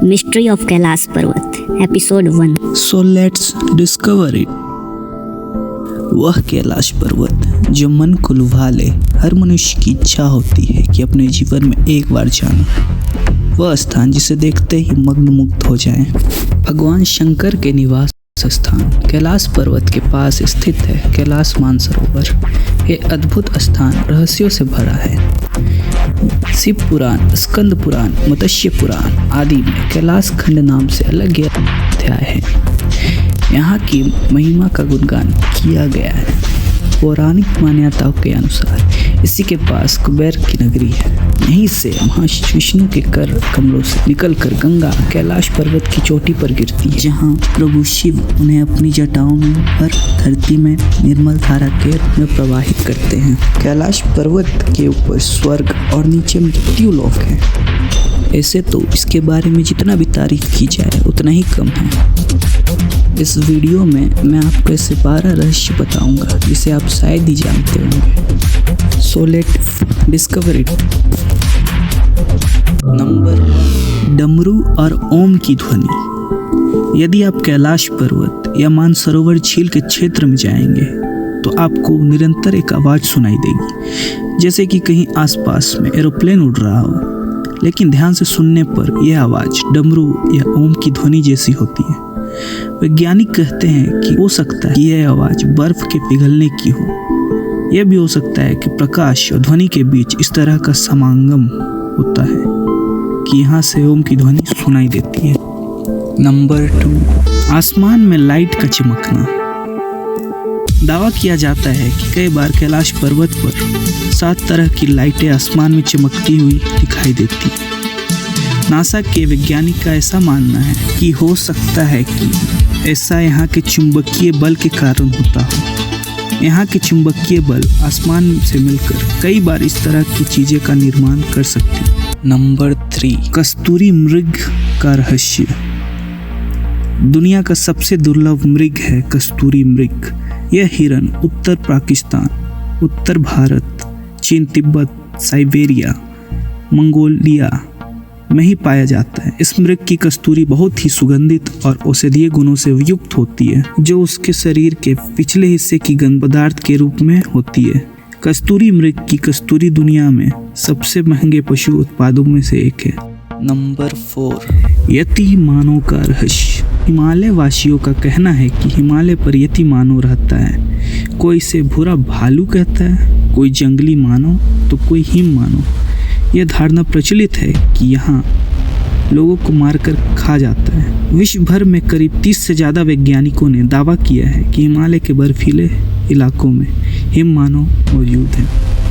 Mystery of Kailash पर्वत episode 1। So let's discover it. वह कैलाश पर्वत जो मन को लुभा ले, हर मनुष्य की इच्छा होती है कि अपने जीवन में एक बार जाना। वह स्थान जिसे देखते ही मग्नमुग्ध हो जाएं। भगवान शंकर के निवास स्थान कैलाश पर्वत के पास स्थित है कैलाश मानसरोवर। ये अद्भुत स्थान रहस्यों से भरा है। शिव पुराण, स्कंद पुराण, मत्स्य पुराण आदि में कैलाश खंड नाम से अलग अध्याय है। यहाँ की महिमा का गुणगान किया गया है। पौराणिक मान्यताओं के अनुसार इसी के पास कुबेर की नगरी है। यहीं से महाविष्णु के कर कमलों से निकलकर गंगा कैलाश पर्वत की चोटी पर गिरती है, जहाँ प्रभु शिव उन्हें अपनी जटाओं में भर धरती में निर्मल धारा के रूप में प्रवाहित करते हैं। कैलाश पर्वत के ऊपर स्वर्ग और नीचे मृत्यु लोक है। ऐसे तो इसके बारे में जितना भी तारीफ की जाए उतना ही कम है। इस वीडियो में मैं आपको ऐसे 12 रहस्य बताऊंगा जिसे आप शायद ही जानते होंगे। So let's discover it. Number 1, डमरू और ओम की ध्वनि। यदि आप कैलाश पर्वत या मानसरोवर झील के क्षेत्र में जाएंगे तो आपको निरंतर एक आवाज़ सुनाई देगी, जैसे कि कहीं आसपास में एरोप्लेन उड़ रहा हो। लेकिन ध्यान से सुनने पर यह आवाज़ डमरू या ओम की ध्वनि जैसी होती है। वैज्ञानिक कहते हैं कि हो सकता है कि यह आवाज़ बर्फ के पिघलने की हो। यह भी हो सकता है कि प्रकाश और ध्वनि के बीच इस तरह का समागम होता है कि यहाँ से ओम की ध्वनि सुनाई देती है। नंबर 2, आसमान में लाइट का चमकना। दावा किया जाता है कि कई बार कैलाश पर्वत पर 7 तरह की लाइटें आसमान में चमकती हुई दिखाई देती हैं। नासा के वैज्ञानिक का ऐसा मानना है कि हो सकता है कि ऐसा यहाँ के चुंबकीय बल के कारण होता हो। यहाँ के चुंबकीय बल आसमान से मिलकर कई बार इस तरह की चीजें का निर्माण कर सकती है। नंबर 3, कस्तूरी मृग का रहस्य। दुनिया का सबसे दुर्लभ मृग है कस्तूरी मृग। यह हिरन उत्तर पाकिस्तान, उत्तर भारत, चीन, तिब्बत, साइबेरिया, मंगोलिया में ही पाया जाता है। इस मृग की कस्तूरी बहुत ही सुगंधित और औषधीय गुणों से युक्त होती है, जो उसके शरीर के पिछले हिस्से की गंध पदार्थ के रूप में होती है। कस्तूरी मृग की कस्तूरी दुनिया में सबसे महंगे पशु उत्पादों में से एक है। नंबर 4, यति मानव का रहस्य। हिमालय वासियों का कहना है कि हिमालय पर यति मानव रहता है। कोई इसे भूरा भालू कहता है, कोई जंगली मानव तो कोई हिम मानव। यह धारणा प्रचलित है कि यहाँ लोगों को मारकर खा जाता है। विश्व भर में करीब 30 से ज़्यादा वैज्ञानिकों ने दावा किया है कि हिमालय के बर्फीले इलाकों में हिम मानव मौजूद है।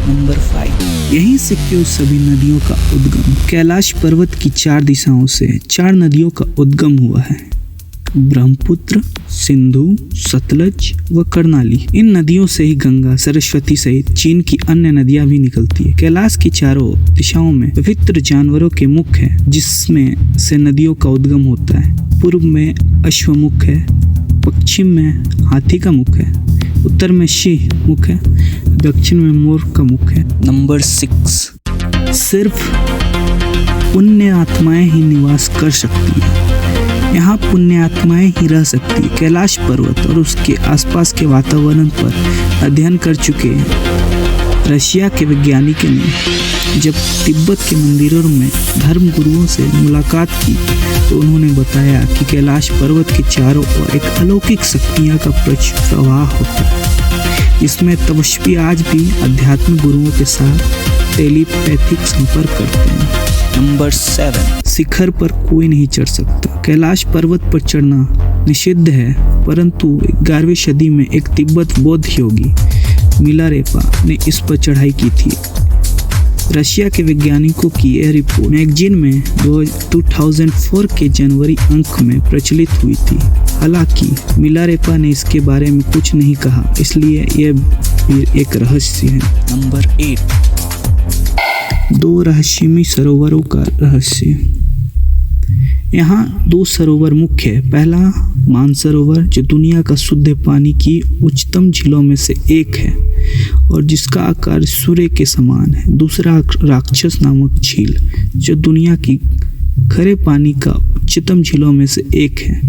नंबर 5, यहीं से क्यों सभी नदियों का उद्गम। कैलाश पर्वत की 4 दिशाओं से 4 नदियों का उद्गम हुआ है। ब्रह्मपुत्र, सिंधु, सतलज व कर्णाली। इन नदियों से ही गंगा, सरस्वती सहित चीन की अन्य नदियां भी निकलती है। कैलाश की चारों दिशाओं में विभिन्न जानवरों के मुख है, जिसमें से नदियों का उद्गम होता है। पूर्व में अश्वमुख है, पश्चिम में हाथी का मुख है, उत्तर में सिंह मुख है, दक्षिण में मोर का मुख है। नंबर 6, सिर्फ पुण्य आत्माएं ही निवास कर सकती है। यहाँ पुण्य आत्माएं ही रह सकती है। कैलाश पर्वत और उसके आसपास के वातावरण पर अध्ययन कर चुके रशिया के वैज्ञानिकों ने जब तिब्बत के मंदिरों में धर्म गुरुओं से मुलाकात की तो उन्होंने बताया कि कैलाश पर्वत के चारों ओर एक अलौकिक शक्तियाँ का प्रवाह होता है। इसमें तपस्वी आज भी आध्यात्मिक गुरुओं के साथ टेलीपैथिक संपर्क करते हैं। नंबर 7, शिखर पर कोई नहीं चढ़ सकता। कैलाश पर्वत पर चढ़ना निषिद्ध है, परंतु 11वीं सदी में एक तिब्बत बौद्ध योगी मिलारेपा ने इस पर चढ़ाई की थी। रशिया के वैज्ञानिकों की यह रिपोर्ट मैगजीन में 2004 के जनवरी अंक में प्रचलित हुई थी। हालांकि मिलारेपा ने इसके बारे में कुछ नहीं कहा, इसलिए यह भी एक रहस्य है। नंबर 8, 2 रहस्यमयी सरोवरों का रहस्य। यहाँ 2 सरोवर मुख्य है। पहला मानसरोवर जो दुनिया का शुद्ध पानी की उच्चतम झीलों में से एक है और जिसका आकार सूर्य के समान है। दूसरा राक्षस नामक झील जो दुनिया की खरे पानी का उच्चतम झीलों में से एक है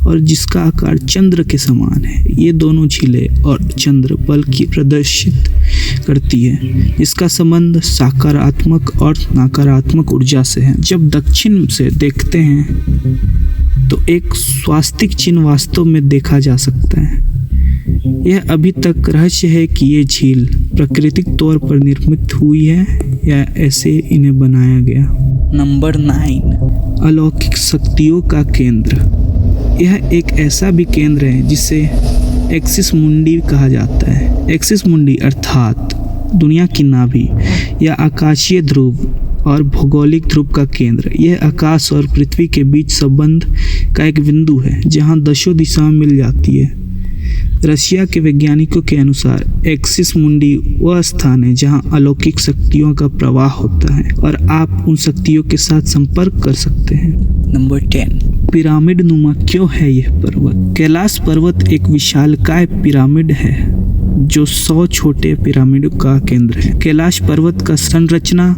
और जिसका आकार चंद्र के समान है। ये दोनों झीलें और चंद्र बल की प्रदर्शित करती है, जिसका संबंध सकारात्मक और नकारात्मक ऊर्जा से है। जब दक्षिण से देखते हैं तो एक स्वास्तिक चिन्ह वास्तव में देखा जा सकता है। यह अभी तक रहस्य है कि ये झील प्राकृतिक तौर पर निर्मित हुई है या ऐसे इन्हें बनाया गया। नंबर 9, अलौकिक शक्तियों का केंद्र। यह एक ऐसा भी केंद्र है जिसे एक्सिस मुंडी कहा जाता है। एक्सिस मुंडी अर्थात दुनिया की नाभि या आकाशीय ध्रुव और भौगोलिक ध्रुव का केंद्र। यह आकाश और पृथ्वी के बीच संबंध का एक बिंदु है जहां दसों दिशाएं मिल जाती है। रशिया के वैज्ञानिकों के अनुसार एक्सिस मुंडी वह स्थान है जहां अलौकिक शक्तियों का प्रवाह होता है और आप उन शक्तियों के साथ संपर्क कर सकते हैं। नंबर 10, पिरामिड नुमा क्यों है यह पर्वत? कैलाश पर्वत एक विशालकाय पिरामिड है जो 100 छोटे पिरामिडों का केंद्र है। कैलाश पर्वत का संरचना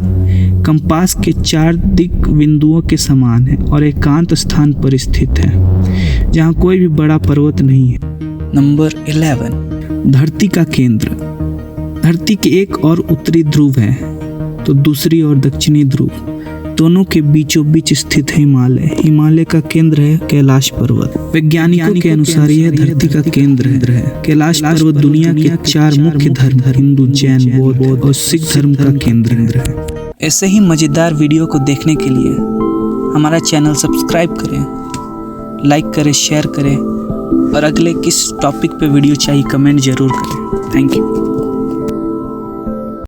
कंपास के 4 दिक बिंदुओं के समान है और एकांत स्थान पर स्थित है जहां कोई भी बड़ा पर्वत नहीं है। नंबर 11, धरती का केंद्र। धरती के एक और उत्तरी ध्रुव है तो दूसरी और दक्षिणी ध्रुव, दोनों के बीचों बीच स्थित है हिमालय। हिमालय का केंद्र है कैलाश पर्वत। वैज्ञानिकों के अनुसार यह धरती का केंद्र है। कैलाश पर्वत दुनिया के 4 मुख्य धर्म हिंदू, जैन, बौद्ध और सिख धर्म का केंद्र है। ऐसे ही मजेदार वीडियो को देखने के लिए हमारा चैनल सब्सक्राइब करें, लाइक करें, शेयर करें और अगले किस टॉपिक पे वीडियो चाहिए कमेंट जरूर करें। Thank you.